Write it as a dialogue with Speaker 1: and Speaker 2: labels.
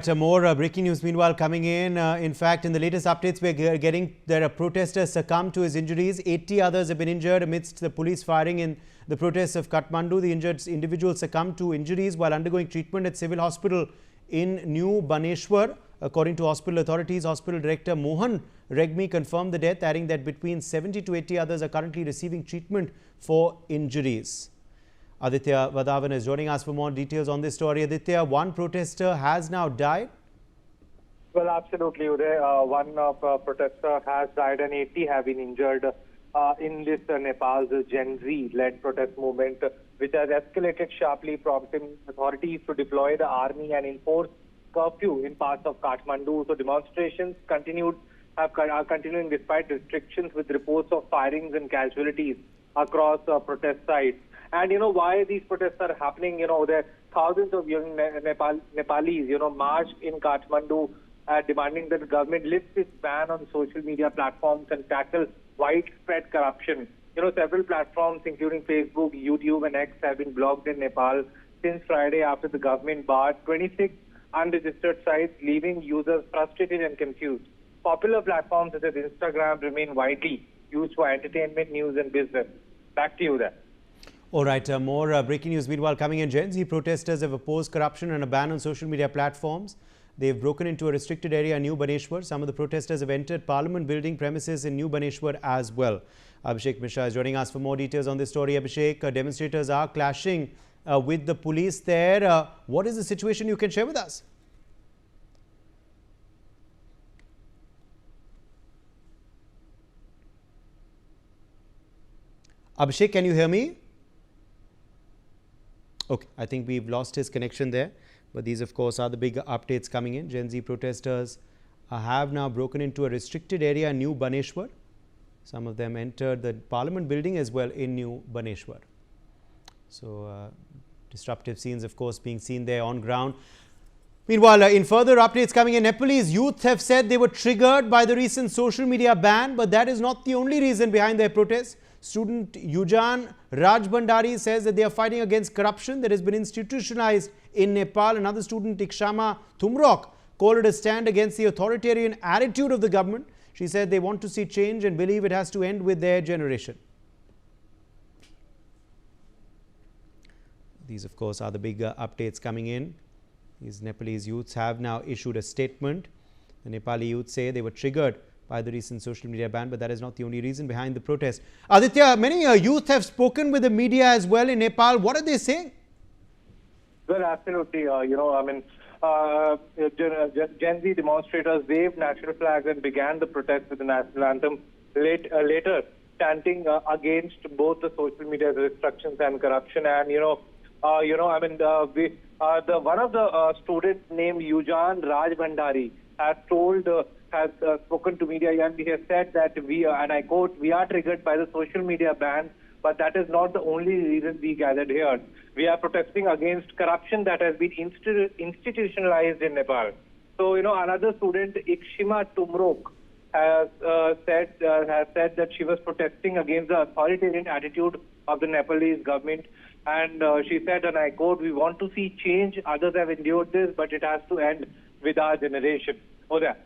Speaker 1: More breaking news meanwhile coming in. In fact, in the latest updates we're getting, there are protesters succumbed to his injuries. 80 others have been injured amidst the police firing in the protests of Kathmandu. The injured individuals succumbed to injuries while undergoing treatment at civil hospital in New Baneshwar. According to hospital authorities, hospital director Mohan Regmi confirmed the death, adding that between 70 to 80 others are currently receiving treatment for injuries. Aditya Vadavan is joining us for more details on this story. Aditya, one protester has now died.
Speaker 2: Well, absolutely, Uday. One protester has died and 80 have been injured in this Nepal's Gen Z-led protest movement, which has escalated sharply, prompting authorities to deploy the army and enforce curfew in parts of Kathmandu. So demonstrations are continuing despite restrictions, with reports of firings and casualties across protest sites. And you know why these protests are happening? You know, there thousands of young Nepalis, marched in Kathmandu demanding that the government lifts its ban on social media platforms and tackle widespread corruption. You know, several platforms, including Facebook, YouTube, and X, have been blocked in Nepal since Friday after the government barred 26 unregistered sites, leaving users frustrated and confused. Popular platforms such as Instagram remain widely used for entertainment, news, and business. Back to you there.
Speaker 1: All right, more breaking news meanwhile coming in. Gen Z protesters have opposed corruption and a ban on social media platforms. They've broken into a restricted area in New Baneshwar. Some of the protesters have entered Parliament building premises in New Baneshwar as well. Abhishek Mishra is joining us for more details on this story. Abhishek, demonstrators are clashing with the police there. What is the situation you can share with us? Abhishek, can you hear me? Okay, I think we've lost his connection there. But these, of course, are the big updates coming in. Gen Z protesters have now broken into a restricted area in New Baneshwar. Some of them entered the Parliament building as well in New Baneshwar. So, disruptive scenes, of course, being seen there on ground. Meanwhile, in further updates coming in, Nepalese youth have said they were triggered by the recent social media ban, but that is not the only reason behind their protests. Student Yujan Rajbhandari says that they are fighting against corruption that has been institutionalized in Nepal. Another student, Ikshama Thumrok, called it a stand against the authoritarian attitude of the government. She said they want to see change and believe it has to end with their generation. These, of course, are the big updates coming in. These Nepalese youths have now issued a statement. The Nepali youths say they were triggered by the recent social media ban, but that is not the only reason behind the protest. Aditya, many youth have spoken with the media as well in Nepal. What are they saying?
Speaker 2: Well, absolutely. Gen Z demonstrators waved national flags and began the protest with the national anthem. Later, chanting against both the social media restrictions and corruption. And one of the students named Yujan Rajbhandari has spoken to media, and he has said that and I quote, "We are triggered by the social media ban, but that is not the only reason we gathered here. We are protesting against corruption that has been institutionalized in Nepal." So, another student, Ikshima Tumrok, has said that she was protesting against the authoritarian attitude of the Nepalese government. And she said, and I quote, "We want to see change. Others have endured this, but it has to end with our generation." Oh, there.